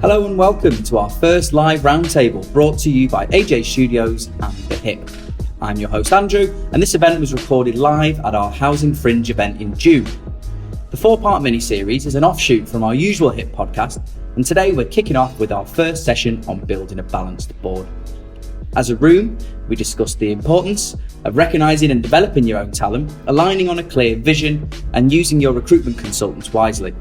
Hello and welcome to our first live roundtable brought to you by AJ Studios and The Hip. I'm your host Andrew, and this event was recorded live at our Housing Fringe event in June. The 4-part mini-series is an offshoot from our usual Hip podcast, and today we're kicking off with our first session on building a balanced board. As a room, we discussed the importance of recognising and developing your own talent, aligning on a clear vision, and using your recruitment consultants wisely.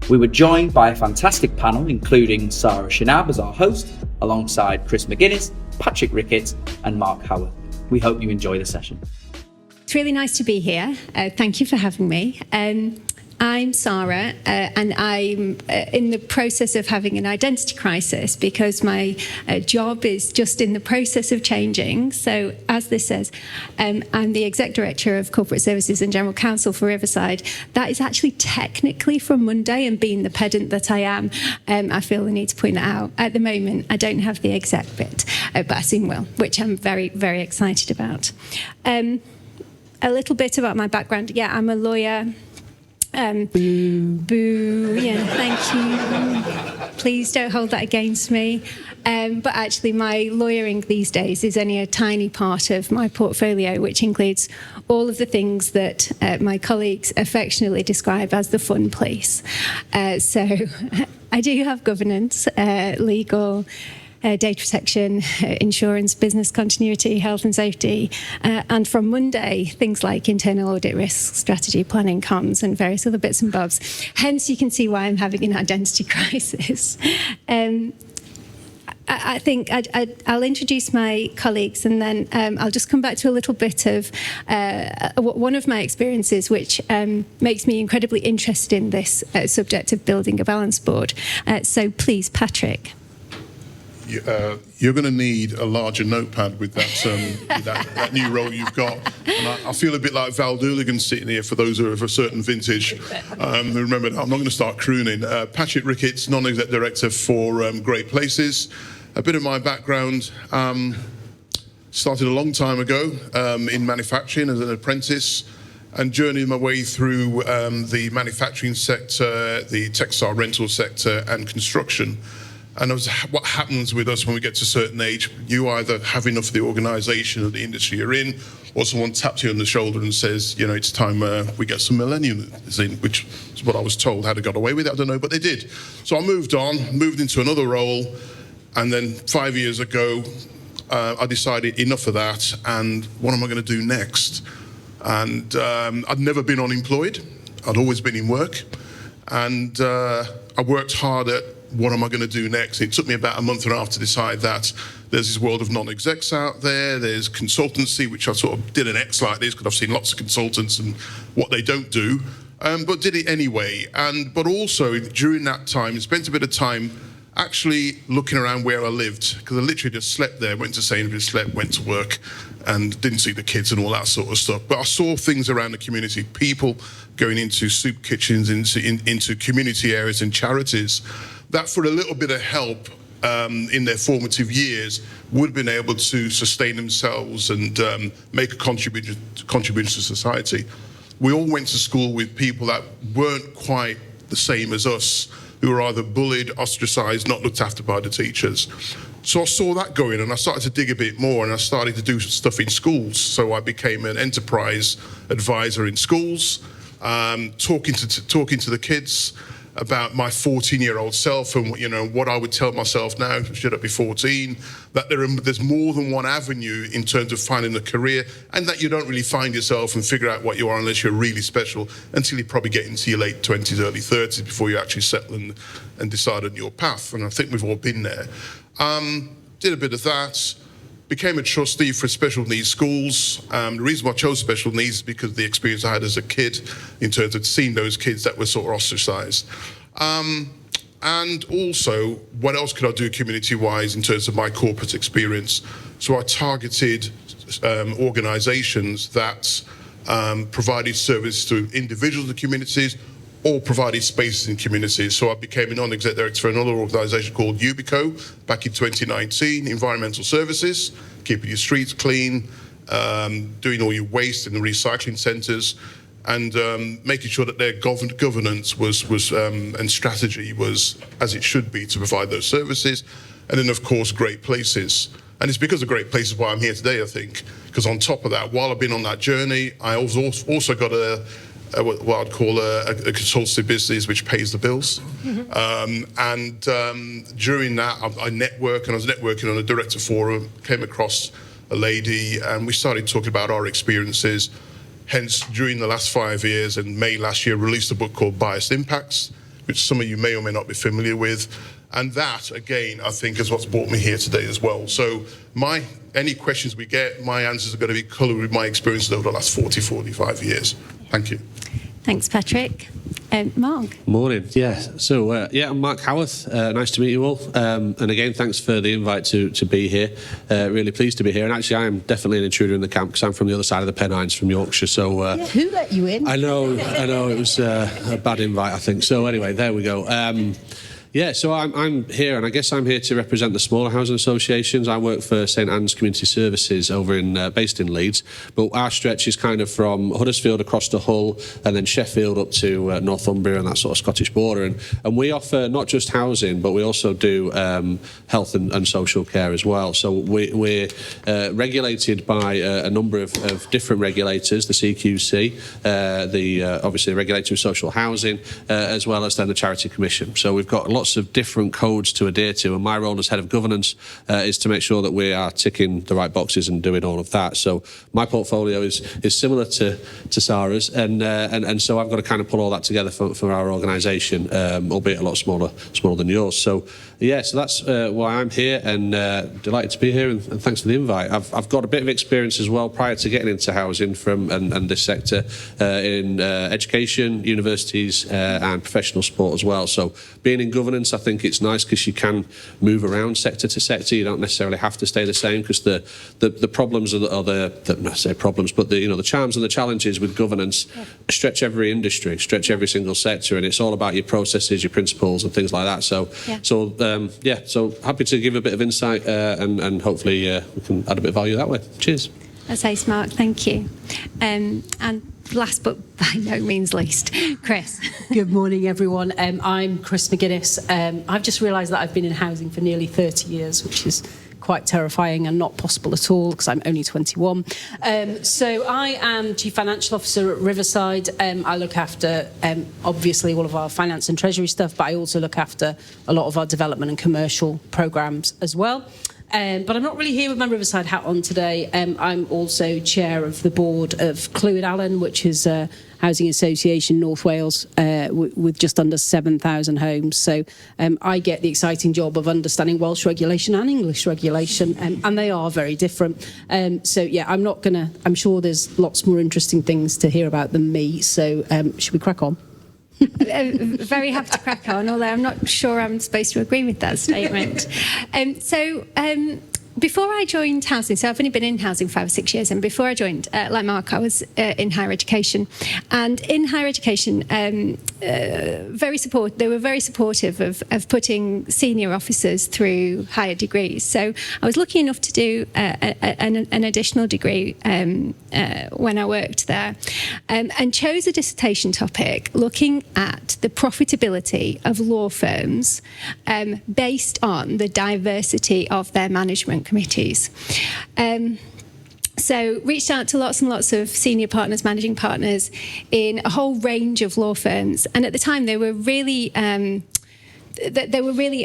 We were joined by a fantastic panel, including Sara Shanab as our host, alongside Cris McGuiness, Patrick Ricketts, and Mark Howorth. We hope you enjoy the session. It's really nice to be here. Thank you for having me. I'm Sara, and I'm in the process of having an identity crisis because my job is just in the process of changing. So, as this says, I'm the Exec Director of Corporate Services and General Counsel for Riverside. That is actually technically from Monday, and being the pedant that I am, I feel the need to point that out. At the moment, I don't have the exec bit, but I soon will, which I'm very, very excited about. A little bit about my background. Yeah, I'm a lawyer. Boo. Yeah, thank you. Please don't hold that against me. But actually, my lawyering these days is only a tiny part of my portfolio, which includes all of the things that my colleagues affectionately describe as the fun place. So I do have governance, legal, data protection, insurance, business continuity, health and safety, and from Monday, things like internal audit risk, strategy, planning, comms, and various other bits and bobs. Hence, you can see why I'm having an identity crisis. I think I'll introduce my colleagues, and then I'll just come back to a little bit of one of my experiences, which makes me incredibly interested in this subject of building a balanced board. So please, Patrick. You're going to need a larger notepad with that new role you've got. And I feel a bit like Val Dooligan sitting here for those who are of a certain vintage. Remember, I'm not going to start crooning. Patrick Ricketts, Non-Exec Director for Great Places. A bit of my background. Started a long time ago in manufacturing as an apprentice, and journeyed my way through the manufacturing sector, the textile rental sector, and construction. And what happens with us when we get to a certain age, you either have enough of the organisation or the industry you're in, or someone taps you on the shoulder and says, you know, it's time we get some millennials in, which is what I was told. How they got away with it, I don't know, but they did. So I moved into another role, and then 5 years ago, I decided enough of that, and what am I going to do next? And I'd never been unemployed. I'd always been in work, and I worked hard at what am I going to do next? It took me about a month and a half to decide that there's this world of non-execs out there. There's consultancy, which I sort of did an X like this because I've seen lots of consultants and what they don't do, but did it anyway. But also during that time, spent a bit of time actually looking around where I lived, because I literally just slept there, went to Sainsbury's, slept, went to work, and didn't see the kids and all that sort of stuff. But I saw things around the community, people going into soup kitchens, into community areas and charities, that for a little bit of help in their formative years would have been able to sustain themselves and make a contribution to society. We all went to school with people that weren't quite the same as us, who were either bullied, ostracised, not looked after by the teachers. So I saw that going, and I started to dig a bit more, and I started to do stuff in schools. So I became an enterprise advisor in schools, talking to the kids about my 14-year-old self and, you know, what I would tell myself now, should I be 14, that there's more than one avenue in terms of finding a career, and that you don't really find yourself and figure out what you are unless you're really special until you probably get into your late 20s, early 30s before you actually settle and decide on your path. And I think we've all been there. Did a bit of that. Became a trustee for special needs schools. The reason why I chose special needs is because of the experience I had as a kid in terms of seeing those kids that were sort of ostracised. And also, what else could I do community-wise in terms of my corporate experience? So I targeted organisations that provided service to individuals and communities, or provided spaces in communities. So I became a non-exec director for another organisation called Ubico back in 2019, environmental services, keeping your streets clean, doing all your waste in the recycling centres. and making sure that their governance was and strategy was as it should be to provide those services. And then, of course, great places. And it's because of great places why I'm here today, I think. Because on top of that, while I've been on that journey, I also got what I'd call a consultancy business which pays the bills. During that, I network, and I was networking on a director forum, came across a lady, and we started talking about our experiences. Hence, during the last 5 years, in May last year, released a book called Biased Impacts, which some of you may or may not be familiar with. And that, again, I think is what's brought me here today as well. So any questions we get, my answers are going to be coloured with my experiences over the last 40, 45 years. Thank you. Thanks, Patrick. Mark. Morning. Yeah. So, I'm Mark Howorth. Nice to meet you all. And again, thanks for the invite to be here. Really pleased to be here. And actually, I am definitely an intruder in the camp because I'm from the other side of the Pennines, from Yorkshire. So, who let you in? I know. It was a bad invite, I think. So anyway, there we go. So I'm here, and I guess I'm here to represent the smaller housing associations. I work for St Anne's Community Services over based in Leeds, but our stretch is kind of from Huddersfield across to Hull, and then Sheffield up to Northumbria and that sort of Scottish border. And we offer not just housing, but we also do health and social care as well. So we're regulated by a number of different regulators, the CQC, obviously the regulator of social housing, as well as then the Charity Commission. So we've got lots of different codes to adhere to, and my role as head of governance is to make sure that we are ticking the right boxes and doing all of that. So my portfolio is similar to Sara's, and so I've got to kind of pull all that together for our organisation, albeit a lot smaller than yours. So so that's why I'm here, and delighted to be here, and thanks for the invite. I've got a bit of experience as well prior to getting into housing and this sector in education, universities, and professional sport as well. So being in governance, I think it's nice because you can move around sector to sector. You don't necessarily have to stay the same, because the problems are not say problems, but the charms and the challenges with governance stretch every industry, stretch every single sector, and it's all about your processes, your principles, and things like that. So happy to give a bit of insight, and hopefully we can add a bit of value that way. Cheers. That's nice, Mark. Thank you. And last but by no means least, Cris. Good morning, everyone. I'm Cris McGuiness. I've just realised that I've been in housing for nearly 30 years, which is quite terrifying and not possible at all because I'm only 21. So I am Chief Financial Officer at Riverside. I look after, obviously, all of our finance and treasury stuff, but I also look after a lot of our development and commercial programmes as well. But I'm not really here with my Riverside hat on today. I'm also chair of the board of Clwyd Allen, which is a housing association North Wales with just under 7,000 homes. So I get the exciting job of understanding Welsh regulation and English regulation, and they are very different. I'm sure there's lots more interesting things to hear about than me. So should we crack on? Very happy to crack on, although I'm not sure I'm supposed to agree with that statement. Before I joined housing, so I've only been in housing 5 or 6 years, and before I joined, like Mark, I was in higher education. And in higher education, they were very supportive of putting senior officers through higher degrees. So I was lucky enough to do an additional degree when I worked there, and chose a dissertation topic looking at the profitability of law firms based on the diversity of their management committees. So reached out to lots and lots of senior partners, managing partners in a whole range of law firms. And at the time, they were really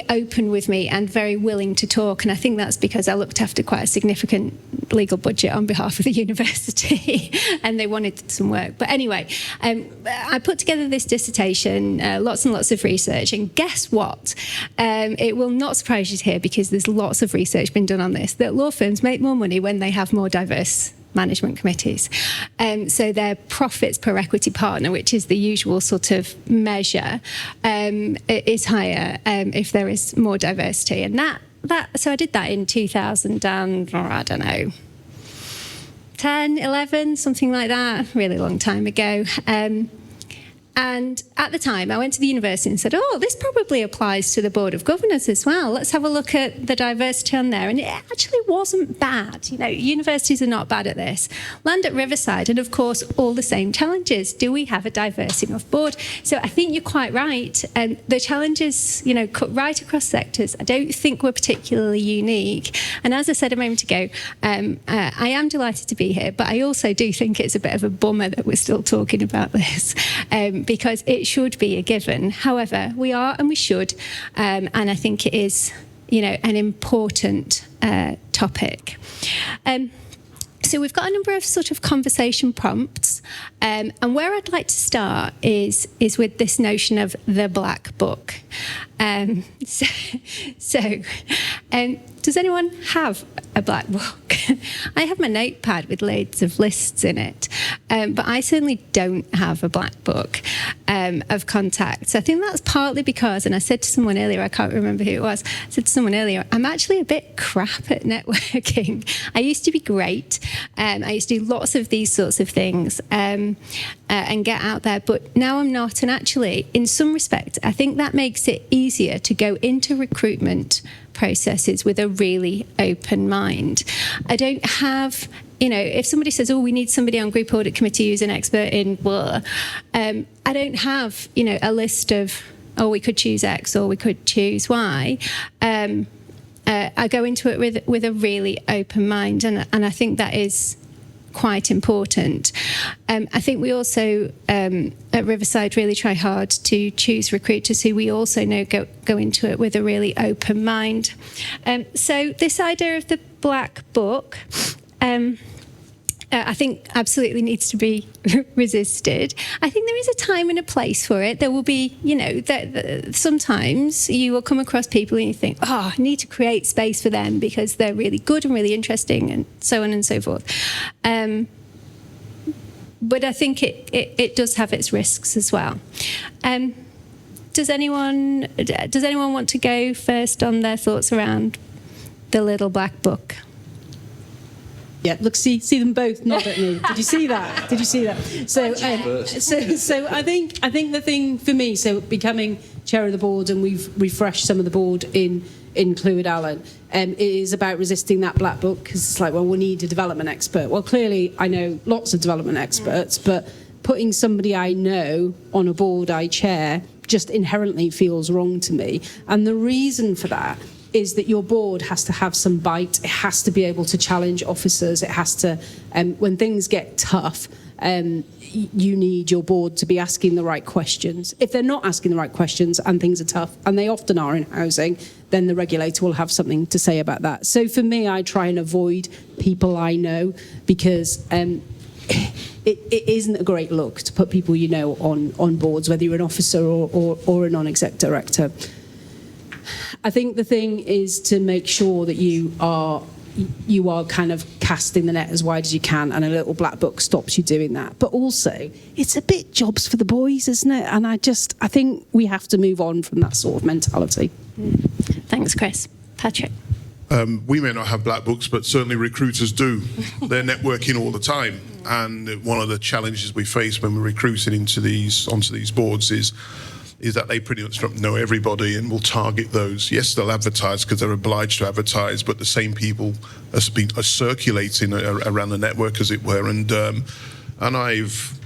open with me and very willing to talk. And I think that's because I looked after quite a significant legal budget on behalf of the university and they wanted some work. But anyway, I put together this dissertation, lots and lots of research. And guess what? It will not surprise you to hear, because there's lots of research been done on this, that law firms make more money when they have more diverse management committees. So their profits per equity partner, which is the usual sort of measure, is higher if there is more diversity. And so I did that in 2000 and, I don't know, 10, 11, something like that, really long time ago. And at the time, I went to the university and said, oh, this probably applies to the Board of Governors as well. Let's have a look at the diversity on there. And it actually wasn't bad. You know, universities are not bad at this. Land at Riverside, and of course, all the same challenges. Do we have a diverse enough board? So I think you're quite right. And the challenges, you know, cut right across sectors. I don't think we're particularly unique. And as I said a moment ago, I am delighted to be here, but I also do think it's a bit of a bummer that we're still talking about this, because it should be a given. However, we are and we should, and I think it is, you know, an important topic. So we've got a number of sort of conversation prompts, and where I'd like to start is with this notion of the black book. Does anyone have a black book? I have my notepad with loads of lists in it, but I certainly don't have a black book of contacts. I think that's partly because, and I said to someone earlier, I can't remember who it was, I said to someone earlier, I'm actually a bit crap at networking. I used to be great. I used to do lots of these sorts of things and get out there, but now I'm not. And actually, in some respect, I think that makes it easier to go into recruitment processes with a really open mind. I don't have, you know, if somebody says, oh, we need somebody on group audit committee who's an expert in blah, I don't have, you know, a list of, oh, we could choose X or we could choose Y. I go into it with a really open mind, and I think that is quite important. I think we also at Riverside really try hard to choose recruiters who we also know go into it with a really open mind. So this idea of the black book, I think absolutely needs to be resisted. I think there is a time and a place for it. There will be, you know, sometimes you will come across people and you think, oh, I need to create space for them because they're really good and really interesting and so on and so forth. But I think it does have its risks as well. Does anyone want to go first on their thoughts around the little black book? Yeah, look, see them both nod at me. Did you see that? Did you see that? So I think the thing for me, so becoming chair of the board, and we've refreshed some of the board in Clwyd Allen, it is about resisting that black book, because it's like, well, we need a development expert. Well, clearly I know lots of development experts, but putting somebody I know on a board I chair just inherently feels wrong to me. And the reason for that is that your board has to have some bite. It has to be able to challenge officers. It has to, when things get tough, you need your board to be asking the right questions. If they're not asking the right questions and things are tough, and they often are in housing, then the regulator will have something to say about that. So for me, I try and avoid people I know, because it isn't a great look to put people you know on boards, whether you're an officer or a non-exec director. I think the thing is to make sure that you are kind of casting the net as wide as you can, and a little black book stops you doing that. But also, it's a bit jobs for the boys, isn't it? And I think we have to move on from that sort of mentality. Thanks, Chris. Patrick? We may not have black books, but certainly recruiters do. They're networking all the time. And one of the challenges we face when we're recruiting onto these boards is that they pretty much don't know everybody and will target those. Yes, they'll advertise because they're obliged to advertise, but the same people are circulating around the network, as it were. And I've,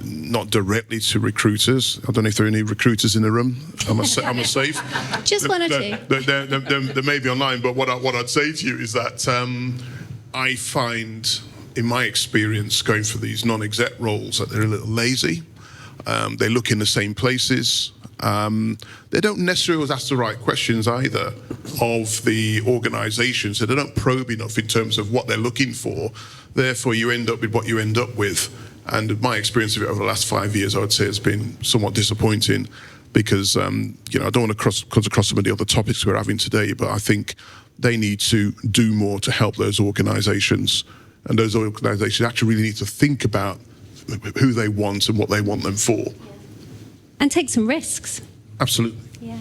not directly to recruiters, I don't know if there are any recruiters in the room. I'm a safe. Just one or two. There may be online, but what I'd say to you is that I find, in my experience, going for these non-exec roles, that they're a little lazy. They look in the same places. They don't necessarily always ask the right questions either of the organisation, so they don't probe enough in terms of what they're looking for. Therefore, you end up with what you end up with. And my experience of it over the last 5 years, I would say, has been somewhat disappointing, because I don't want to cut across some of the other topics we're having today, but I think they need to do more to help those organisations, and those organisations actually really need to think about who they want and what they want them for. And take some risks. Absolutely. Yeah.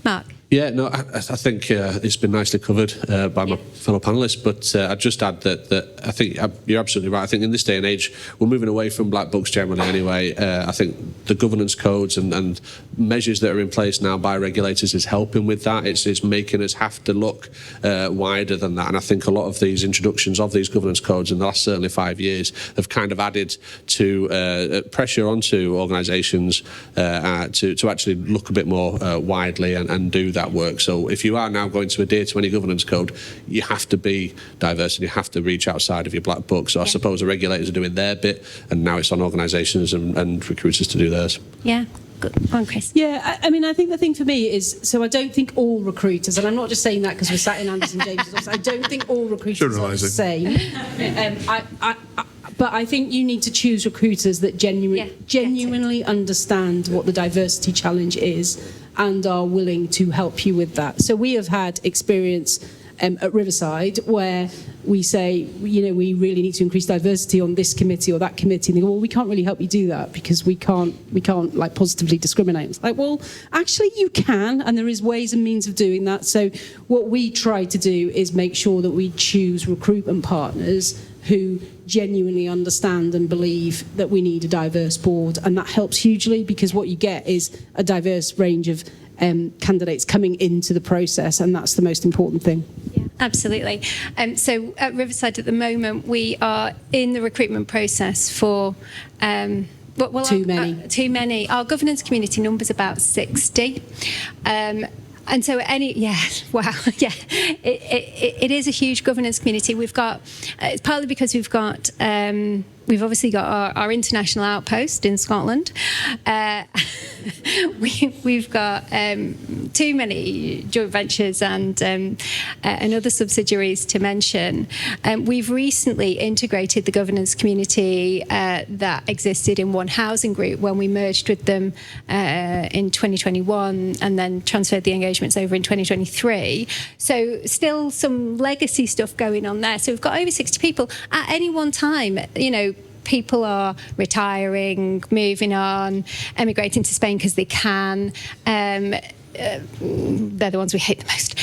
Mark? Yeah, no, I think it's been nicely covered by my fellow panellists, but I'd just add that I think you're absolutely right. I think in this day and age, we're moving away from black books generally anyway. I think the governance codes and measures that are in place now by regulators is helping with that. It's making us have to look wider than that. And I think a lot of these introductions of these governance codes in the last certainly 5 years have kind of added to pressure onto organisations to actually look a bit more widely and do that work. So if you are now going to adhere to any governance code, you have to be diverse and you have to reach outside of your black book. So I suppose the regulators are doing their bit, and now it's on organisations and recruiters to do theirs. Yeah. Go on, Chris. Yeah, I mean, I think the thing for me is, so I don't think all recruiters, and I'm not just saying that because we're sat in Anderson James's office, I don't think all recruiters are the same. But I think you need to choose recruiters that genuinely understand what the diversity challenge is and are willing to help you with that. So we have had experience at Riverside where we say, we really need to increase diversity on this committee or that committee, and they go, well, we can't really help you do that because we can't like positively discriminate. It's like, well, actually you can, and there is ways and means of doing that. So what we try to do is make sure that we choose recruitment partners who genuinely understand and believe that we need a diverse board, and that helps hugely because what you get is a diverse range of candidates coming into the process, and that's the most important thing. Yeah, absolutely. So at Riverside at the moment, we are in the recruitment process for too many. Our governance community number's about 60. And so it is a huge governance community. We've got, it's partly because we've obviously got our international outpost in Scotland. We've got too many joint ventures and other subsidiaries to mention. We've recently integrated the governance community that existed in one housing group when we merged with them in 2021 and then transferred the engagements over in 2023. So still some legacy stuff going on there. So we've got over 60 people at any one time, people are retiring, moving on, emigrating to Spain because they can. They're the ones we hate the most.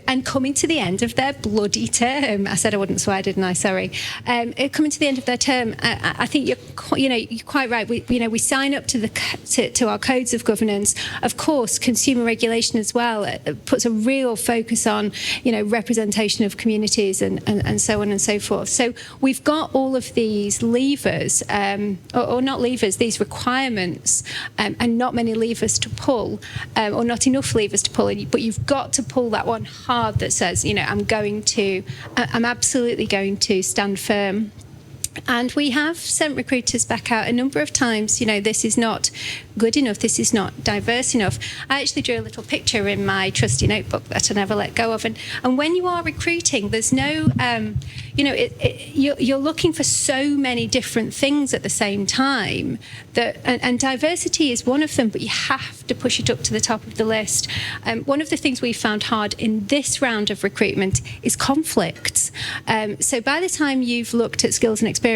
And coming to the end of their bloody term. I said I wouldn't swear, didn't I? Sorry. Coming to the end of their term, I think you're quite right. We sign up to our codes of governance. Of course, consumer regulation as well puts a real focus on representation of communities and so on and so forth. So we've got all of these levers, or not levers, these requirements, and not many levers to pull, or not enough levers to pull. But you've got to pull that one hard that says, I'm absolutely going to stand firm. And we have sent recruiters back out a number of times. This is not good enough. This is not diverse enough. I actually drew a little picture in my trusty notebook that I never let go of. And when you are recruiting, there's no, you're looking for so many different things at the same time. And diversity is one of them, but you have to push it up to the top of the list. One of the things we found hard in this round of recruitment is conflicts. So by the time you've looked at skills and experiences,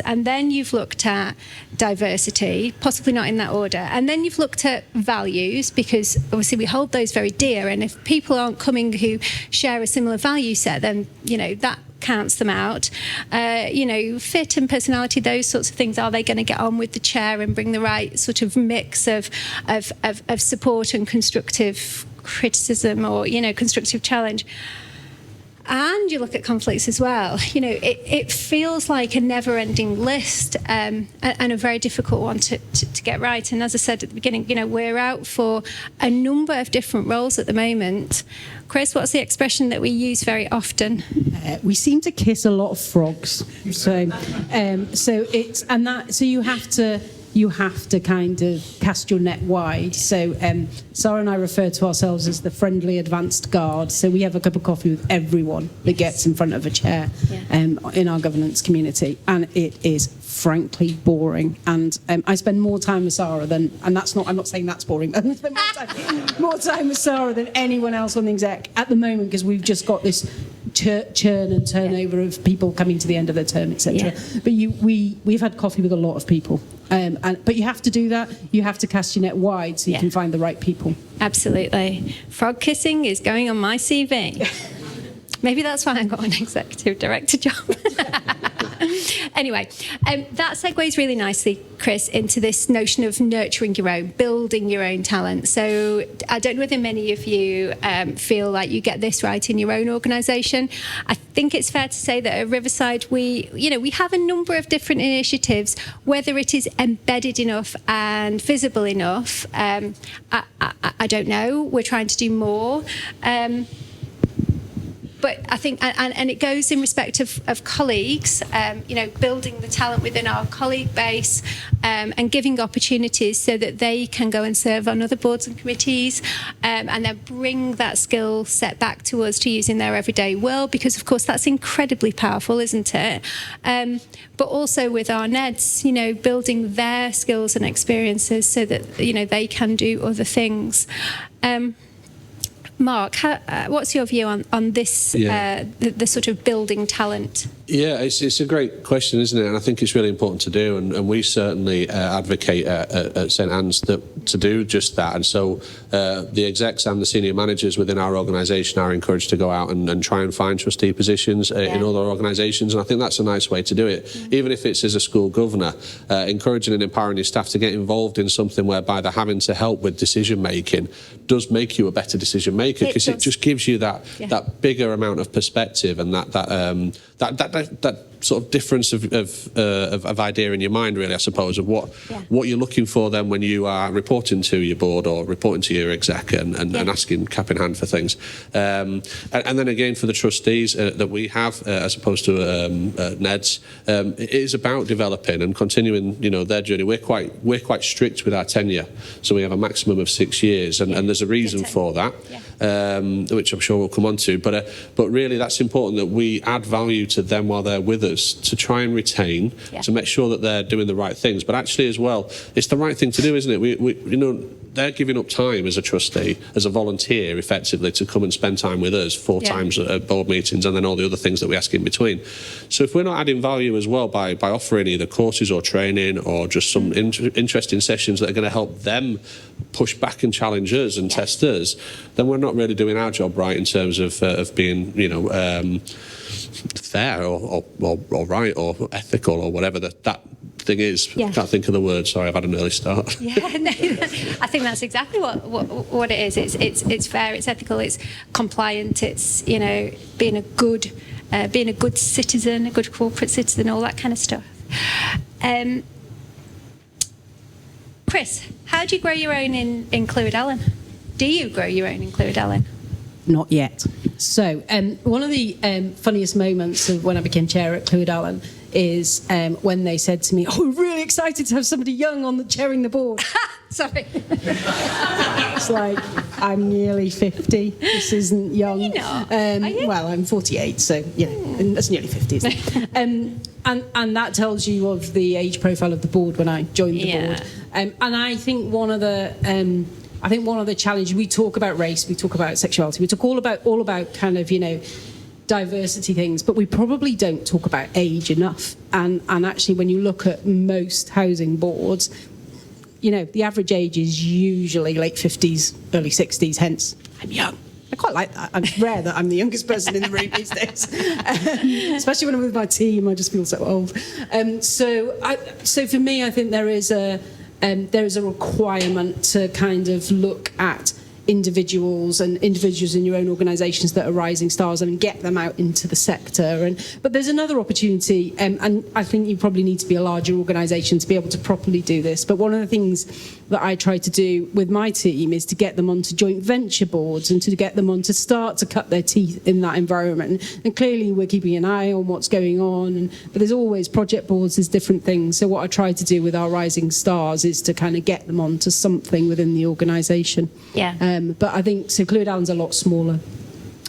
and then you've looked at diversity, possibly not in that order, and then you've looked at values, because obviously we hold those very dear, and if people aren't coming who share a similar value set, then that counts them out. Fit and personality, those sorts of things. Are they going to get on with the chair and bring the right sort of mix of support and constructive criticism, or constructive challenge? And you look at conflicts as well. It feels like a never-ending list, and a very difficult one to get right. And as I said at the beginning, we're out for a number of different roles at the moment. Chris, what's the expression that we use very often? We seem to kiss a lot of frogs. So you have to kind of cast your net wide. So Sara and I refer to ourselves as the friendly advanced guard. So we have a cup of coffee with everyone that gets in front of a chair in our governance community. And it is frankly boring. And I spend more time with Sara than, and I'm not saying that's boring, I spend more time with Sara than anyone else on the exec at the moment, because we've just got this churn and turnover of people coming to the end of their term, etc. But we've had coffee with a lot of people, but you have to do that. You have to cast your net wide so you can find the right people. Absolutely. Frog kissing is going on my CV. Maybe that's why I got an executive director job. Anyway, that segues really nicely, Cris, into this notion of nurturing your own, building your own talent. So I don't know whether many of you feel like you get this right in your own organisation. I think it's fair to say that at Riverside, we have a number of different initiatives. Whether it is embedded enough and visible enough, I don't know. We're trying to do more. But I think, and it goes in respect of colleagues, building the talent within our colleague base and giving opportunities so that they can go and serve on other boards and committees and then bring that skill set back to us to use in their everyday world, because, of course, that's incredibly powerful, isn't it? But also with our NEDs, building their skills and experiences so that, they can do other things. Mark, what's your view on this, the sort of building talent? Yeah, it's a great question, isn't it? And I think it's really important to do, and we certainly advocate at St Anne's to do just that. And so the execs and the senior managers within our organisation are encouraged to go out and try and find trustee positions in other organisations, and I think that's a nice way to do it. Even if it's as a school governor, encouraging and empowering your staff to get involved in something whereby they're having to help with decision making does make you a better decision maker, because it just gives you that bigger amount of perspective and that sort of difference of idea in your mind, really, I suppose, of what you're looking for then when you are reporting to your board or reporting to your exec and asking cap in hand for things. And then again, for the trustees that we have, as opposed to NEDs, it is about developing and continuing, their journey. We're quite strict with our tenure, so we have a maximum of 6 years, and there's a reason for that, which I'm sure we'll come on to. But really, that's important that we add value to them while they're with us, to try and retain, to make sure that they're doing the right things. But actually, as well, it's the right thing to do, isn't it? They're giving up time as a trustee, as a volunteer, effectively, to come and spend time with us 4 times at board meetings, and then all the other things that we ask in between. So if we're not adding value as well by offering either courses or training or just some interesting sessions that are going to help them push back and challenge us and test us, then we're not really doing our job right in terms of being, fair or right or ethical or whatever that thing is. I can't think of the word. Sorry, I've had an early start. I think that's exactly what it is. It's fair, it's ethical, it's compliant, it's being a good citizen, a good corporate citizen, all that kind of stuff. Chris, how do you grow your own in Clwyd-Allen? Do you grow your own in Clwyd-Allen? Not yet. So one of the funniest moments of when I became chair at Clwyd-Allen is when they said to me, we're really excited to have somebody young chairing the board. Sorry. It's like, I'm nearly 50. This isn't young. You're not. Are you? Well, I'm 48, so, that's nearly 50, isn't it? And that tells you of the age profile of the board when I joined the board. And I think one of the challenges, we talk about race, we talk about sexuality, we talk all about kind of, diversity things, but we probably don't talk about age enough. And actually, when you look at most housing boards, the average age is usually late 50s, early 60s, hence I'm young. I quite like that. It's rare that I'm the youngest person in the room these days, especially when I'm with my team. I just feel so old. So for me, I think there is a requirement to kind of look at individuals in your own organisations that are rising stars and get them out into the sector. But there's another opportunity, and I think you probably need to be a larger organisation to be able to properly do this. But one of the things that I try to do with my team is to get them onto joint venture boards and to get them on to start to cut their teeth in that environment. And clearly we're keeping an eye on what's going on, but there's always project boards, there's different things. So what I try to do with our rising stars is to kind of get them onto something within the organisation. But I think, so Clwyd-Allen's a lot smaller.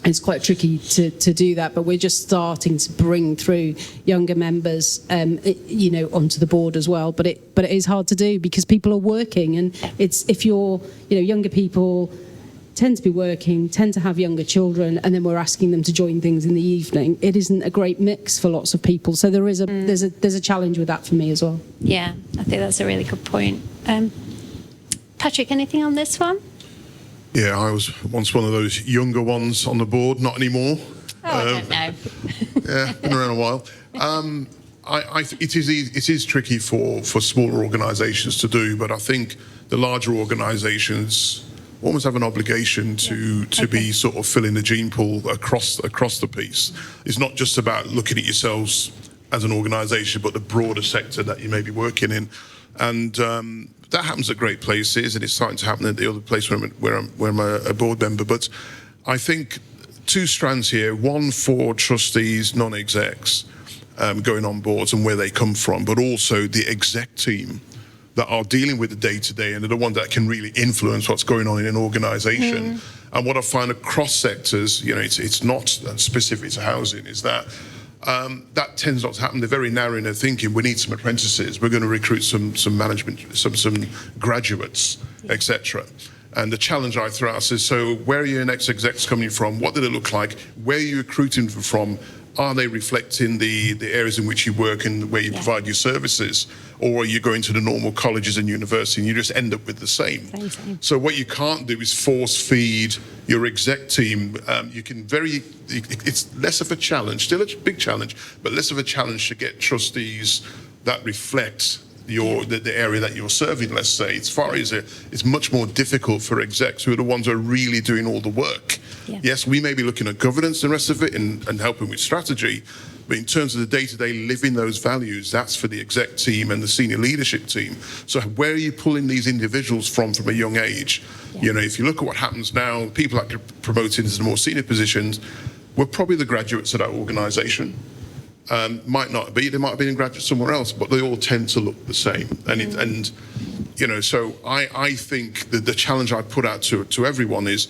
It's quite tricky to do that, but we're just starting to bring through younger members, onto the board as well. But it is hard to do because people are working, and it's if you're, younger people tend to be working, tend to have younger children, and then we're asking them to join things in the evening. It isn't a great mix for lots of people. So there's a challenge with that for me as well. Yeah, I think that's a really good point. Patrick, anything on this one? Yeah, I was once one of those younger ones on the board, not anymore. I don't know. Yeah, been around a while. It is tricky for smaller organisations to do, but I think the larger organisations almost have an obligation to be sort of filling the gene pool across the piece. It's not just about looking at yourselves as an organisation, but the broader sector that you may be working in, and that happens at great places, and it's starting to happen at the other place where I'm a board member. But I think two strands here: one for trustees, non-execs going on boards and where they come from, but also the exec team that are dealing with the day-to-day and are the one that can really influence what's going on in an organisation. And what I find across sectors, it's not specific to housing, is that that tends not to happen. They're very narrow in their thinking. We need some apprentices. We're going to recruit some management, some graduates, etc. And the challenge I throw out is, so where are your next execs coming from? What do they look like? Where are you recruiting them from? Are they reflecting the areas in which you work and where you provide your services? Or are you going to the normal colleges and universities and you just end up with the same? So what you can't do is force feed your exec team. It's less of a challenge, still a big challenge, but less of a challenge to get trustees that reflect the area that you're serving, let's say. It's much more difficult for execs who are the ones who are really doing all the work. Yes, we may be looking at governance and the rest of it and helping with strategy, but in terms of the day-to-day living those values, that's for the exec team and the senior leadership team. So where are you pulling these individuals from a young age? If you look at what happens now, people that get promoted into the more senior positions were probably the graduates of that organisation. Might not be, they might have been a graduate somewhere else, but they all tend to look the same. So I think that the challenge I put out to everyone is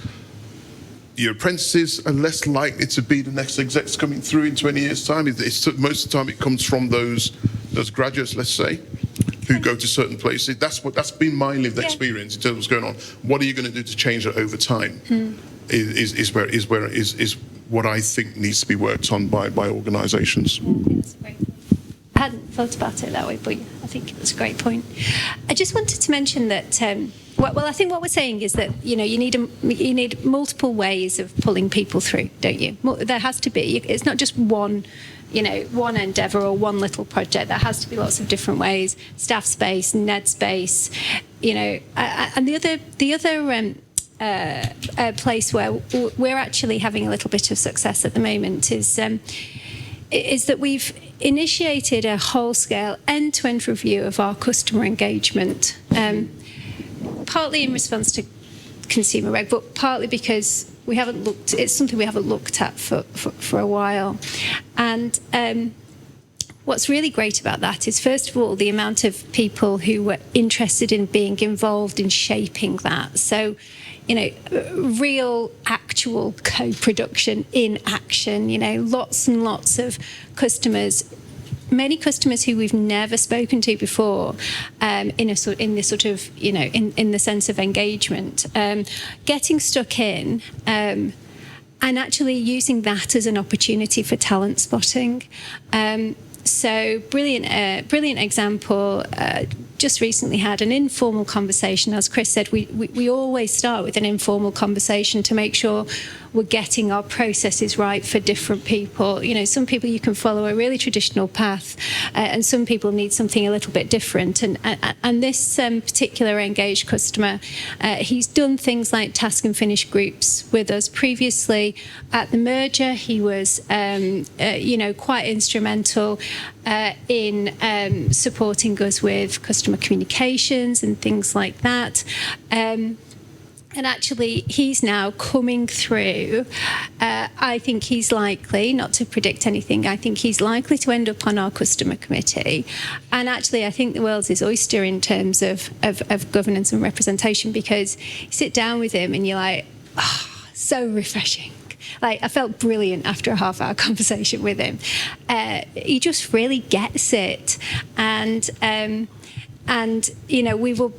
your apprentices are less likely to be the next execs coming through in 20 years' time. Most of the time it comes from those graduates, let's say, who go to certain places. That's been my lived experience in terms of what's going on. What are you going to do to change that over time? Is what I think needs to be worked on by organisations. That's great. I hadn't thought about it that way, but I think it's a great point. I just wanted to mention that. I think what we're saying is that you need multiple ways of pulling people through, don't you? There has to be. It's not just one endeavour or one little project. There has to be lots of different ways. Staff space, NED space, and the other. Place where we're actually having a little bit of success at the moment is that we've initiated a whole-scale end-to-end review of our customer engagement, partly in response to consumer reg, but partly because it's something we haven't looked at for a while. And what's really great about that is, first of all, the amount of people who were interested in being involved in shaping that. So, real, actual co-production in action, lots and lots of customers, many customers who we've never spoken to before, in the sense of engagement, getting stuck in, and actually using that as an opportunity for talent spotting. So brilliant example. Just recently had an informal conversation. As Cris said, we always start with an informal conversation to make sure we're getting our processes right for different people. Some people you can follow a really traditional path, and some people need something a little bit different. And this particular engaged customer, he's done things like task and finish groups with us previously. At the merger, he was quite instrumental in supporting us with customer communications and things like that. And actually, he's now coming through. I think he's likely, not to predict anything, I think he's likely to end up on our customer committee. And actually, I think the world's his oyster in terms of governance and representation, because you sit down with him and you're like, so refreshing. I felt brilliant after a half-hour conversation with him. He just really gets it, and we will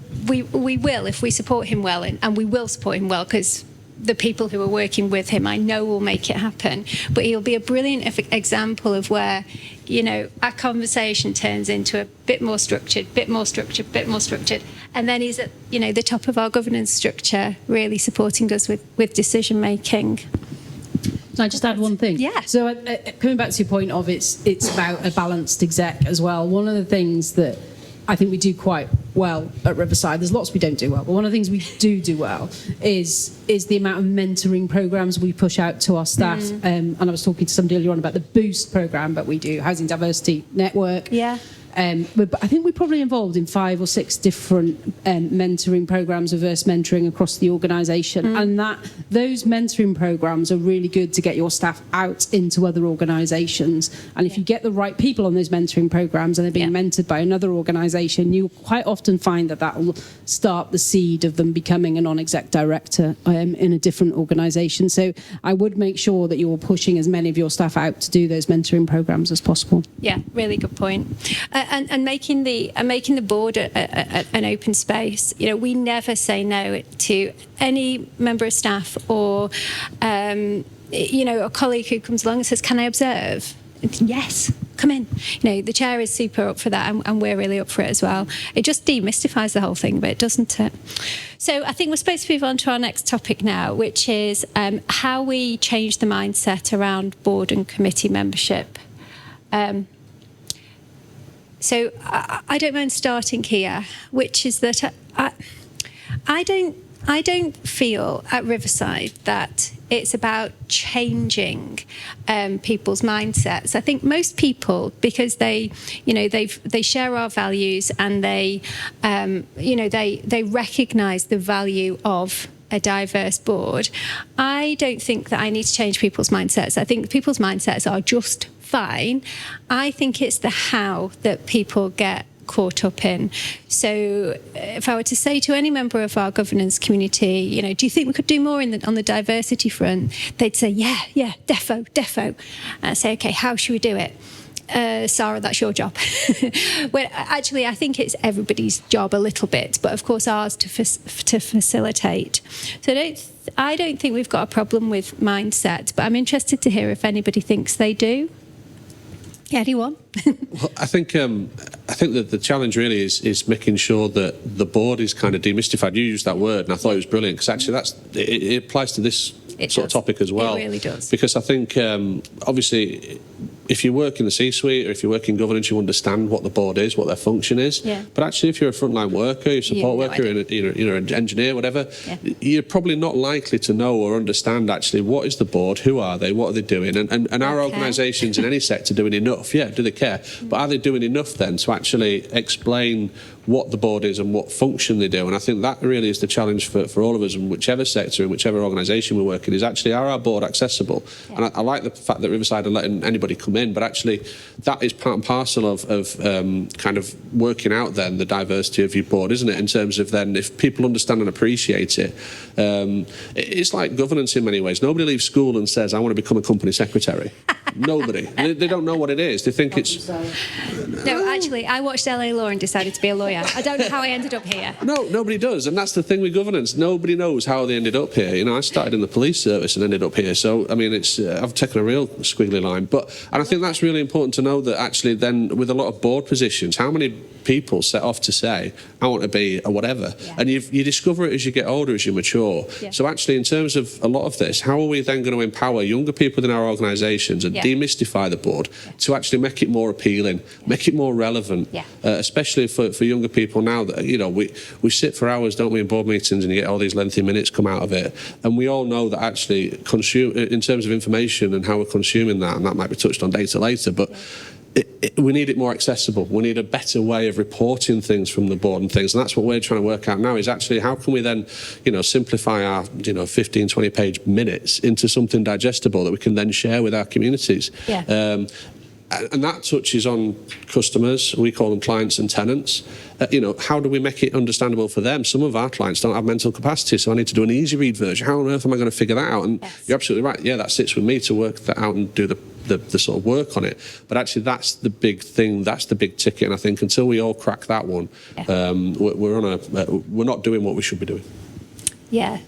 if we support him well, and we will support him well, because the people who are working with him, I know will make it happen. But he'll be a brilliant example of where, you know, our conversation turns into a bit more structured, and then he's at, you know, the top of our governance structure, really supporting us with decision making. Can I just add one thing? Yeah. So coming back to your point of it's about a balanced exec as well. One of the things that I think we do quite well at Riverside, there's lots we don't do well, but one of the things we do well is the amount of mentoring programs we push out to our staff. And I was talking to somebody earlier on about the Boost program, but we do Housing Diversity Network. Yeah. But I think we're probably involved in 5 or 6 different mentoring programs, reverse mentoring across the organisation, and those mentoring programs are really good to get your staff out into other organisations. And if you get the right people on those mentoring programs and they're being mentored by another organisation, you quite often find that will start the seed of them becoming a non-exec director in a different organisation. So I would make sure that you're pushing as many of your staff out to do those mentoring programs as possible. Yeah, really good point. And making the board an open space. You know, we never say no to any member of staff or you know, a colleague who comes along and says, "Can I observe?" Yes, come in. You know, the chair is super up for that, and we're really up for it as well. It just demystifies the whole thing a bit, doesn't it? So I think we're supposed to move on to our next topic now, which is how we change the mindset around board and committee membership. So I don't mind starting here, which is that I don't feel at Riverside that it's about changing people's mindsets. I think most people, because they share our values and they recognise the value of a diverse board. I don't think that I need to change people's mindsets. I think people's mindsets are just fine. I think it's the how that people get caught up in. So if I were to say to any member of our governance community, you know, do you think we could do more on the diversity front? They'd say, yeah, defo. And I say, okay, how should we do it? Sara, that's your job. Well, actually, I think it's everybody's job a little bit, but of course ours to facilitate. So I don't think we've got a problem with mindset, but I'm interested to hear if anybody thinks they do. Anyone? Well, I think that the challenge really is making sure that the board is kind of demystified. You used that word, and I thought it was brilliant because actually it applies to this sort of topic as well. It really does. Because I think obviously, if you work in the C-suite or if you work in governance, you understand what the board is, what their function is. Yeah. But actually, if you're a frontline worker, you're a support worker, you're an engineer, whatever, you're probably not likely to know or understand actually what is the board, who are they, what are they doing, and are organisations in any sector doing enough? Yeah, do they care? But are they doing enough then to actually explain what the board is and what function they do? And I think that really is the challenge for all of us in whichever sector, in whichever organisation we work in, is actually, are our board accessible? Yeah. And I like the fact that Riverside are letting anybody come in, but actually that is part and parcel of kind of working out then the diversity of your board, isn't it? In terms of then if people understand and appreciate it, it's like governance in many ways. Nobody leaves school and says, I want to become a company secretary. Nobody. They don't know what it is. They think it's... No, actually, I watched LA Law and decided to be a lawyer. I don't know how I ended up here. No, nobody does. And that's the thing with governance. Nobody knows how they ended up here. You know, I started in the police service and ended up here. So, I mean, it's I've taken a real squiggly line. And I think that's really important to know that actually then with a lot of board positions, how many people set off to say, I want to be a whatever. Yeah. And you discover it as you get older, as you mature. Yeah. So actually, in terms of a lot of this, how are we then going to empower younger people in our organisations and demystify the board to actually make it more appealing, make it more relevant, especially for younger people now that, you know, we sit for hours, don't we, in board meetings, and you get all these lengthy minutes come out of it. And we all know that actually in terms of information and how we're consuming that, and that might be touched on data later, but we need it more accessible. We need a better way of reporting things from the board and things. And that's what we're trying to work out now is actually how can we then, you know, simplify our, 15, 20 page minutes into something digestible that we can then share with our communities. Yeah. And that touches on customers. We call them clients and tenants. How do we make it understandable for them? Some of our clients don't have mental capacity, so I need to do an easy read version. How on earth am I going to figure that out? And you're absolutely right. Yeah, that sits with me to work that out and do the sort of work on it. But actually, that's the big thing. That's the big ticket. And I think until we all crack that one, we're not doing what we should be doing. Yeah.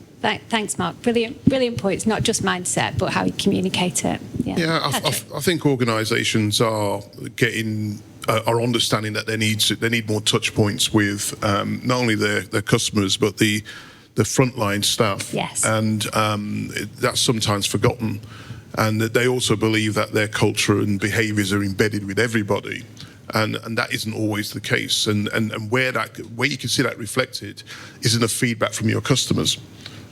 Thanks, Mark. Brilliant points. Not just mindset, but how you communicate it. Yeah, I think organisations are understanding that they need more touch points with not only their customers but the frontline staff. Yes. And that's sometimes forgotten, and that they also believe that their culture and behaviours are embedded with everybody. And that isn't always the case. And where you can see that reflected is in the feedback from your customers.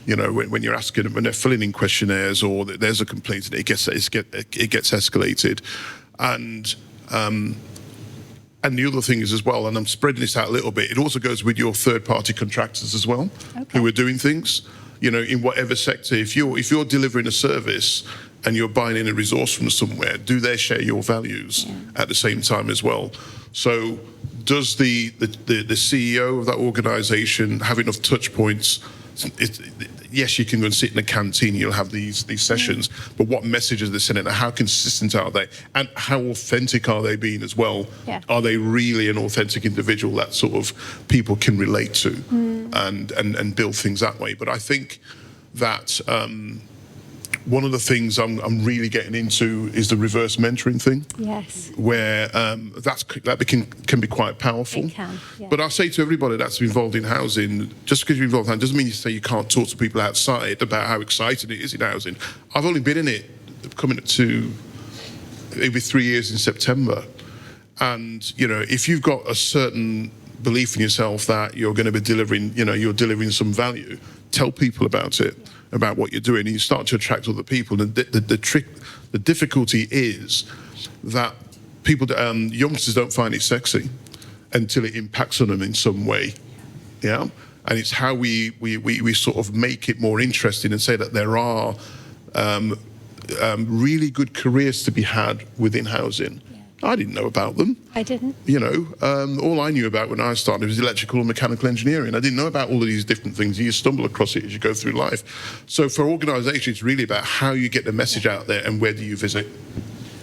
You know, when you're asking them, when they're filling in questionnaires or there's a complaint and it gets escalated. And the other thing is as well, and I'm spreading this out a little bit, it also goes with your third-party contractors as well, who are doing things. You know, in whatever sector, if you're delivering a service and you're buying in a resource from somewhere, do they share your values at the same time as well? So does the CEO of that organisation have enough touch points? Yes, you can go and sit in a canteen, you'll have these sessions, but what messages are they sending? How consistent are they? And how authentic are they being as well? Yeah. Are they really an authentic individual that sort of people can relate to and build things that way? But I think that one of the things I'm really getting into is the reverse mentoring thing. Yes. Where that can be quite powerful. It can, yeah. But I say to everybody that's involved in housing, just because you're involved in housing doesn't mean you say you can't talk to people outside about how exciting it is in housing. I've only been in it coming to maybe 3 years in September. And, you know, if you've got a certain belief in yourself that you're going to be delivering, you know, you're delivering some value, tell people about it, about what you're doing, and you start to attract other people. And the difficulty is that people, youngsters don't find it sexy until it impacts on them in some way. Yeah, and it's how we sort of make it more interesting and say that there are really good careers to be had within housing. I didn't know about them. I didn't. You know, all I knew about when I started was electrical and mechanical engineering. I didn't know about all of these different things. You stumble across it as you go through life. So for organisations, it's really about how you get the message out there and where do you visit.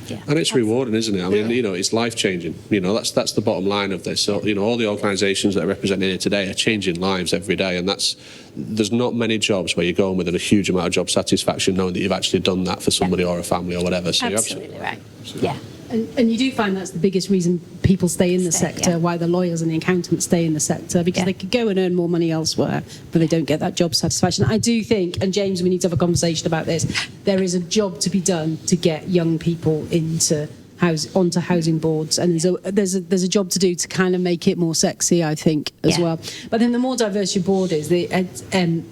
Yeah. And it's rewarding, isn't it? I mean, you know, it's life-changing. You know, that's the bottom line of this. So, you know, all the organisations that are represented here today are changing lives every day, and there's not many jobs where you're going with a huge amount of job satisfaction knowing that you've actually done that for somebody or a family or whatever. So Absolutely right. Yeah. And you do find that's the biggest reason people stay in the sector, why the lawyers and the accountants stay in the sector, because they could go and earn more money elsewhere, but they don't get that job satisfaction. I do think, and James, we need to have a conversation about this, there is a job to be done to get young people onto housing boards, and there's a job to do to kind of make it more sexy, I think, as well. But then the more diverse your board is,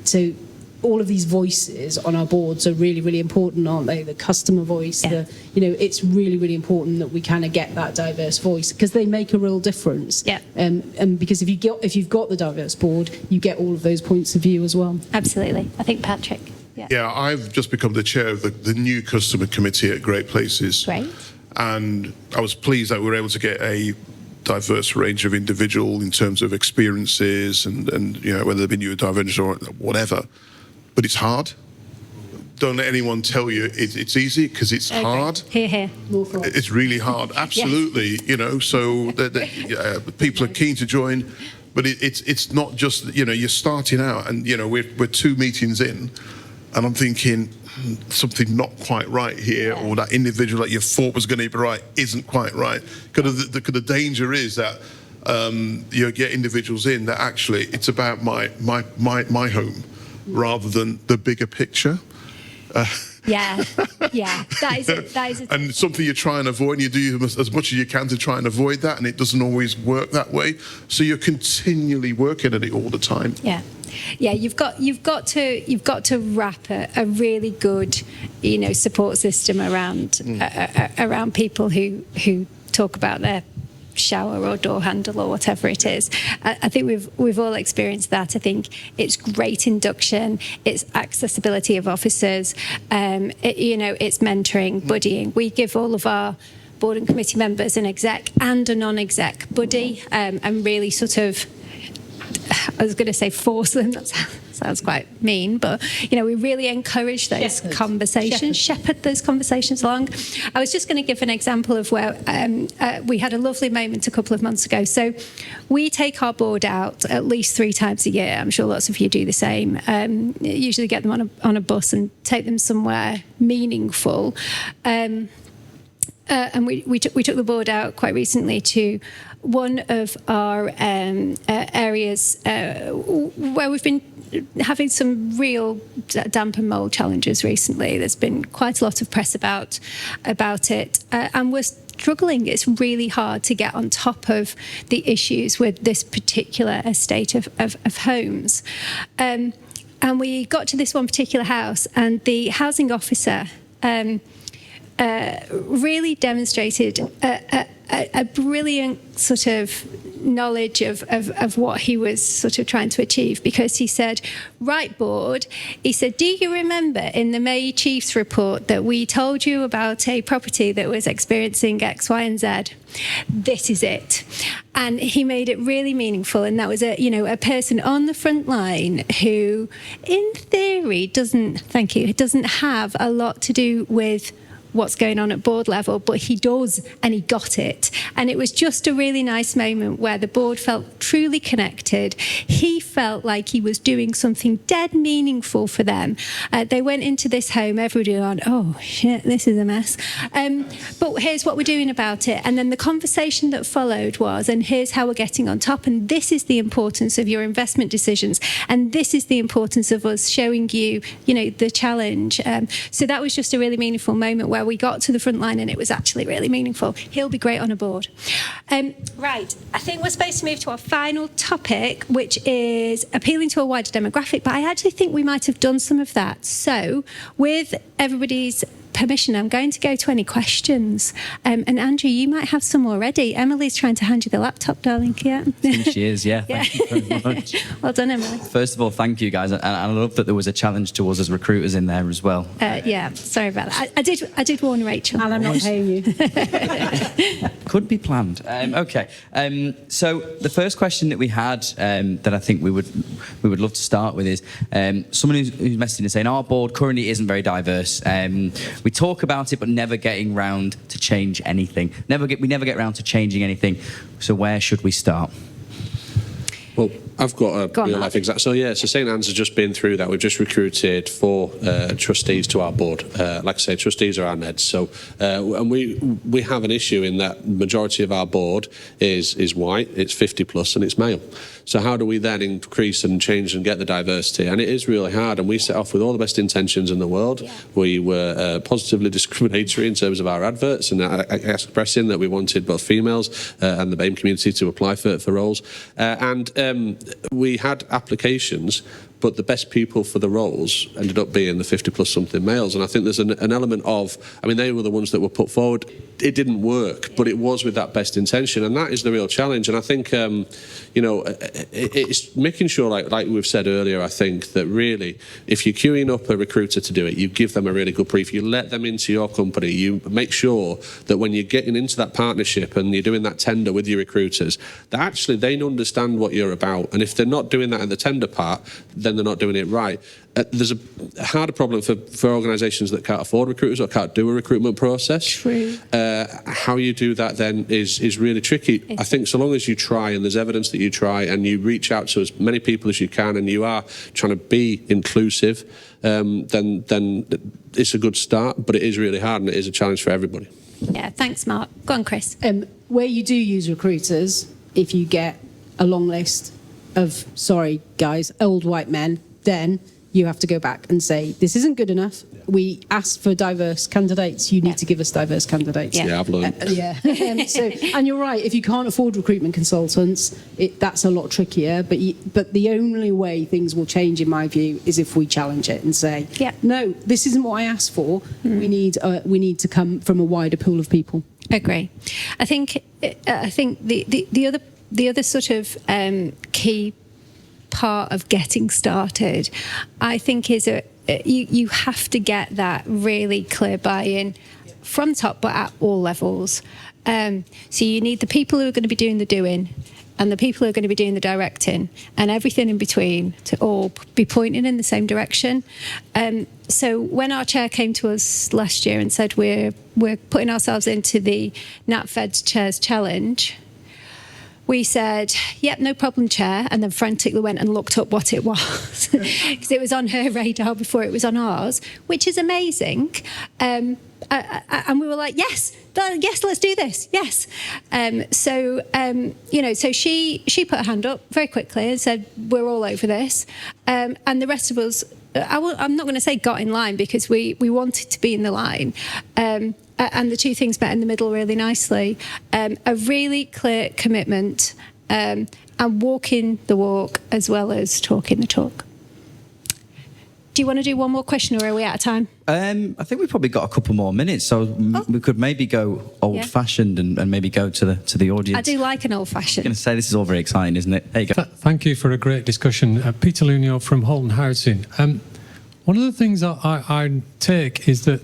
so all of these voices on our boards are really, really important, aren't they? The customer voice, it's really, really important that we kind of get that diverse voice, because they make a real difference. Yeah. And because if you've got the diverse board, you get all of those points of view as well. Absolutely. I think Patrick. Yeah, I've just become the chair of the new customer committee at Great Places. Great. And I was pleased that we were able to get a diverse range of individual in terms of experiences and you know, whether they've been neurodivergent or whatever. But it's hard. Don't let anyone tell you it's easy, because it's hard. Here. It's really hard. Absolutely. Yes. You know, so people are keen to join, but it's not just, you know, you're starting out and, you know, we're 2 meetings in and I'm thinking something not quite right here, or that individual that you thought was going to be right isn't quite right. Because the danger is that you get individuals in that actually it's about my home, rather than the bigger picture. That is it. And something you try and avoid, and you do as much as you can to try and avoid that, and it doesn't always work that way. So you're continually working at it all the time. Yeah, you've got to wrap a really good, you know, support system around people who talk about their shower or door handle or whatever it is. I think we've all experienced that. I think it's great induction, it's accessibility of officers, it's mentoring, buddying. We give all of our board and committee members an exec and a non-exec buddy, and really sort of, I was going to say force them, that sounds quite mean, but we really encourage those conversations, shepherd those conversations along. I was just going to give an example of where we had a lovely moment a couple of months ago. So we take our board out at least 3 times a year. I'm sure lots of you do the same. Usually get them on a bus and take them somewhere meaningful. And we took the board out quite recently to one of our areas where we've been having some real damp and mould challenges recently. There's been quite a lot of press about it, and we're struggling. It's really hard to get on top of the issues with this particular estate of homes. And we got to this one particular house, and the housing officer really demonstrated a brilliant sort of knowledge of what he was sort of trying to achieve, because he said, right board, he said, do you remember in the May Chiefs report that we told you about a property that was experiencing X, Y and Z? This is it. And he made it really meaningful, and that was a person on the front line who in theory doesn't have a lot to do with what's going on at board level, but he does, and he got it. And it was just a really nice moment where the board felt truly connected. He felt like he was doing something dead meaningful for them. They went into this home, everybody went, oh shit, this is a mess. But here's what we're doing about it. And then the conversation that followed was, and here's how we're getting on top, and this is the importance of your investment decisions, and this is the importance of us showing you, the challenge. So that was just a really meaningful moment where we got to the front line and it was actually really meaningful. He'll be great on a board. Right, I think we're supposed to move to our final topic, which is appealing to a wider demographic, but I actually think we might have done some of that. So with everybody's permission, I'm going to go to any questions. And Andrew, you might have some already. Emily's trying to hand you the laptop, darling. Yeah, I think she is. Yeah. Thank you very much. Well done, Emily. First of all, thank you guys, and I love that there was a challenge to us as recruiters in there as well. Yeah, sorry about that. I did warn Rachel. And I'm not paying you. Could be planned. Okay. So the first question that we had that I think we would love to start with is someone who's messaging and saying our board currently isn't very diverse. We talk about it, but never getting round to change anything. We never get round to changing anything. So where should we start? Well, I've got a real life example. So St Anne's has just been through that. We've just recruited 4 trustees to our board. Like I say, trustees are our NEDs. So, and we have an issue in that the majority of our board is white, it's 50 plus, and it's male. So how do we then increase and change and get the diversity? And it is really hard. And we set off with all the best intentions in the world. Yeah. We were positively discriminatory in terms of our adverts and expressing that we wanted both females and the BAME community to apply for roles. We had applications, but the best people for the roles ended up being the 50 plus something males. And I think there's an element of, they were the ones that were put forward. It didn't work, but it was with that best intention. And that is the real challenge. And I think, it's making sure, like we've said earlier, I think that really, if you're queuing up a recruiter to do it, you give them a really good brief. You let them into your company. You make sure that when you're getting into that partnership and you're doing that tender with your recruiters, that actually they understand what you're about. And if they're not doing that in the tender part, then they're not doing it right. There's a harder problem for organisations that can't afford recruiters or can't do a recruitment process. True. How you do that then is really tricky. I think so long as you try and there's evidence that you try and you reach out to as many people as you can and you are trying to be inclusive, then it's a good start, but it is really hard and it is a challenge for everybody. Yeah, thanks, Mark. Go on, Chris. Where you do use recruiters, if you get a long list of, sorry guys, old white men, then you have to go back and say, this isn't good enough. Yeah. We asked for diverse candidates. You need to give us diverse candidates. Yeah, I've learned. And you're right, if you can't afford recruitment consultants, that's a lot trickier. But the only way things will change, in my view, is if we challenge it and say, no, this isn't what I asked for. We need to come from a wider pool of people. Agree. I think the other sort of key part of getting started, I think, is you have to get that really clear buy-in from top, but at all levels. So you need the people who are going to be doing the doing. and the people who are going to be doing the directing, and everything in between to all be pointing in the same direction. So when our chair came to us last year and said we're putting ourselves into the NatFed's Chairs Challenge, we said, yep, no problem, Chair, and then frantically went and looked up what it was, because it was on her radar before it was on ours, which is amazing. And we were like, yes, let's do this, yes. So she put her hand up very quickly and said, we're all over this. And the rest of us, I'm not going to say got in line, because we wanted to be in the line. And the two things met in the middle really nicely. A really clear commitment and walking the walk as well as talking the talk. Do you want to do one more question, or are we out of time? I think we've probably got a couple more minutes, so we could maybe go old-fashioned and maybe go to the audience. I do like an old-fashioned. I was going to say, this is all very exciting, isn't it? There you go. Thank you for a great discussion. Peter Lunio from Holton Housing. One of the things that I take is that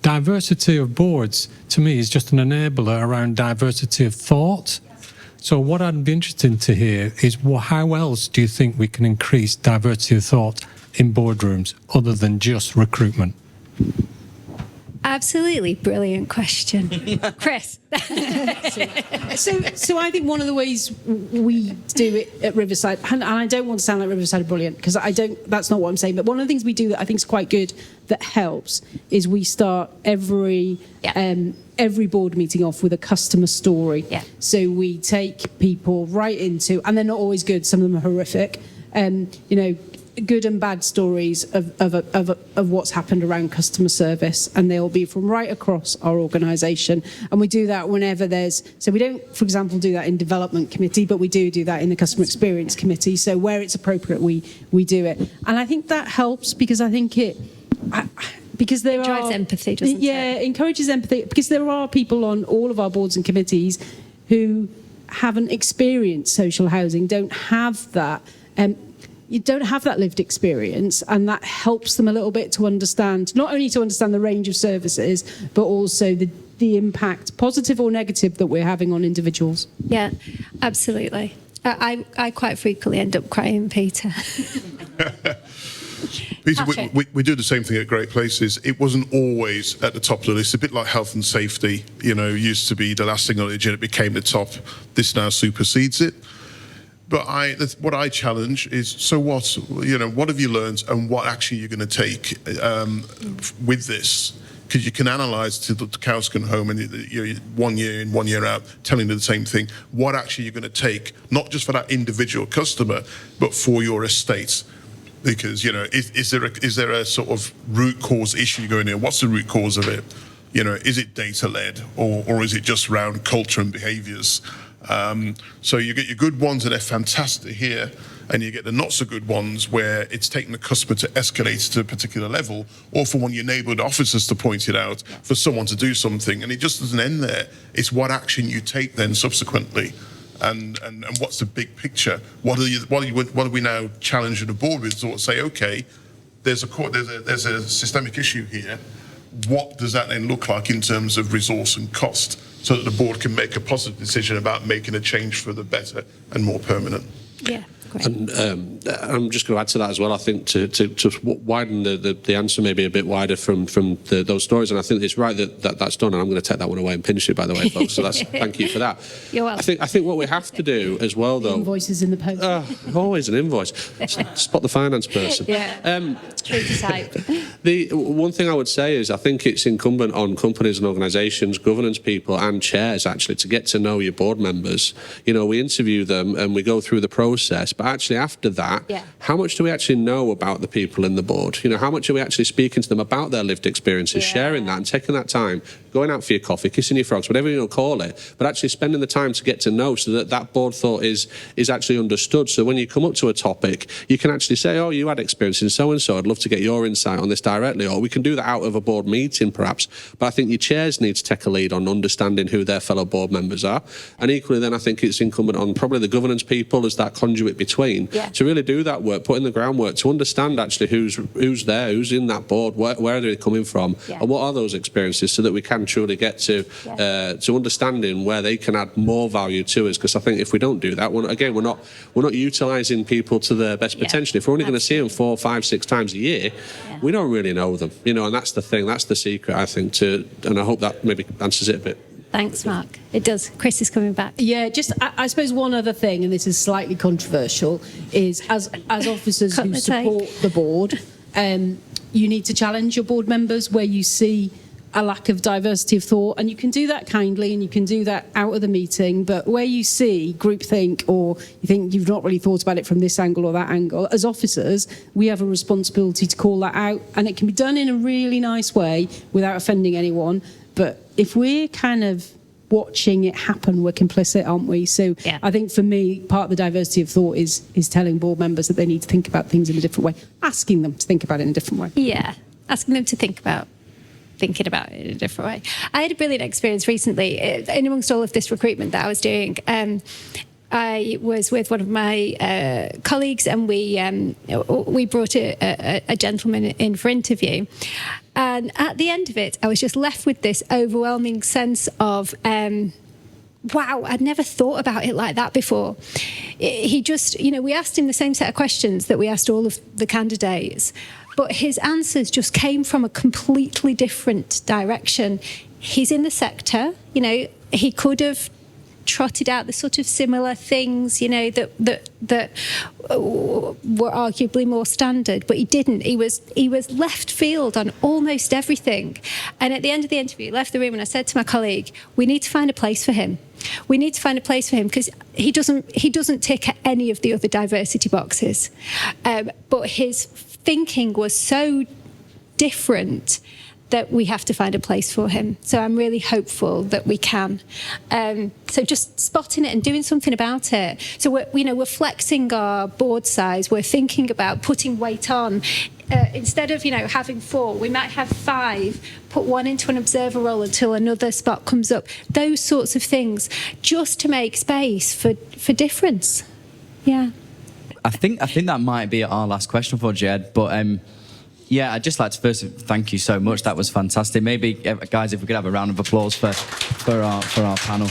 diversity of boards, to me, is just an enabler around diversity of thought. So what I'd be interested to hear is how else do you think we can increase diversity of thought in boardrooms other than just recruitment? Absolutely brilliant question. Chris. So I think one of the ways we do it at Riverside, and I don't want to sound like Riverside are brilliant, because that's not what I'm saying, but one of the things we do that I think is quite good that helps is we start every board meeting off with a customer story. Yeah. So we take people right into, and they're not always good, some of them are horrific, good and bad stories of what's happened around customer service, and they'll be from right across our organisation. And we do that whenever so we don't, for example, do that in development committee, but we do that in the customer experience committee. So where it's appropriate, we do it. And I think that helps, because I think because there drives empathy, doesn't it? Yeah, encourages empathy, because there are people on all of our boards and committees who haven't experienced social housing, don't have that. You don't have that lived experience, and that helps them a little bit to understand, not only to understand the range of services, but also the impact, positive or negative, that we're having on individuals. Yeah, absolutely. I quite frequently end up crying, Peter. Peter, we do the same thing at Great Places. It wasn't always at the top of the list. A bit like health and safety, used to be the last thing on the agenda. It became the top. This now supersedes it. But what I challenge is, so what? What have you learned, and what action you're going to take with this? Because you can analyse till the cows come home, and you're 1 year in, 1 year out, telling them the same thing. What action you're going to take, not just for that individual customer, but for your estate? Because is there a sort of root cause issue going in? What's the root cause of it? Is it data led, or is it just around culture and behaviours? So you get your good ones, and they're fantastic here, and you get the not so good ones where it's taking the customer to escalate to a particular level, or for one of your neighbourhood officers to point it out, for someone to do something, and it just doesn't end there. It's what action you take then subsequently, and what's the big picture? What are we now challenging the board with? Sort of say, okay, there's a systemic issue here. What does that then look like in terms of resource and cost, so that the board can make a positive decision about making a change for the better and more permanent? Yeah. Great. And I'm just going to add to that as well. I think to widen the answer maybe a bit wider from those stories, and I think it's right that's done. And I'm going to take that one away and pinch it, by the way, folks. So thank you for that. You're welcome. I think what we have to do as well, though. Invoices in the post. Always an invoice. Spot the finance person. Yeah. True to type. The one thing I would say is I think it's incumbent on companies and organisations, governance people, and chairs actually to get to know your board members. We interview them and we go through the process. But actually, after that, how much do we actually know about the people in the board? How much are we actually speaking to them about their lived experiences, sharing that and taking that time, going out for your coffee, kissing your frogs, whatever you want to call it, but actually spending the time to get to know, so that board thought is actually understood. So when you come up to a topic, you can actually say, oh, you had experience in so-and-so, I'd love to get your insight on this directly, or we can do that out of a board meeting perhaps. But I think your chairs need to take a lead on understanding who their fellow board members are. And equally then I think it's incumbent on probably the governance people as that conduit between between, Yeah. to really do that work, put in the groundwork, to understand actually who's there, who's in that board, where are they coming from, Yeah. and what are those experiences, so that we can truly get to understanding where they can add more value to us. Because I think if we don't do that, we're not utilising people to their best potential. If we're only going to see them 4, 5, 6 times a year, we don't really know them, and that's the thing, that's the secret, I think, and I hope that maybe answers it a bit. Thanks, Mark. It does. Chris is coming back. Yeah, just I suppose one other thing, and this is slightly controversial, is as officers Cut who the support tape. the board, you need to challenge your board members where you see a lack of diversity of thought, and you can do that kindly and you can do that out of the meeting, but where you see groupthink, or you think you've not really thought about it from this angle or that angle, as officers we have a responsibility to call that out, and it can be done in a really nice way without offending anyone. But if we're kind of watching it happen, we're complicit, aren't we? So I think for me, part of the diversity of thought is telling board members that they need to think about things in a different way, asking them to think about it in a different way. Yeah, asking them to thinking about it in a different way. I had a brilliant experience recently in amongst all of this recruitment that I was doing. I was with one of my colleagues, and we brought a gentleman in for interview. And at the end of it, I was just left with this overwhelming sense of, wow, I'd never thought about it like that before. He just, we asked him the same set of questions that we asked all of the candidates, but his answers just came from a completely different direction. He's in the sector, he could have trotted out the sort of similar things, that were arguably more standard, but he didn't. He was left field on almost everything. And at the end of the interview, he left the room, and I said to my colleague, we need to find a place for him. We need to find a place for him, because he doesn't tick any of the other diversity boxes. But his thinking was so different that we have to find a place for him. So I'm really hopeful that we can. So just spotting it and doing something about it. So we're flexing our board size. We're thinking about putting weight on. Instead of having 4, we might have 5. Put 1 into an observer role until another spot comes up. Those sorts of things, just to make space for difference. Yeah. I think that might be our last question for Jed, but. Yeah, I'd just like to first thank you so much. That was fantastic. Maybe, guys, if we could have a round of applause for our panel.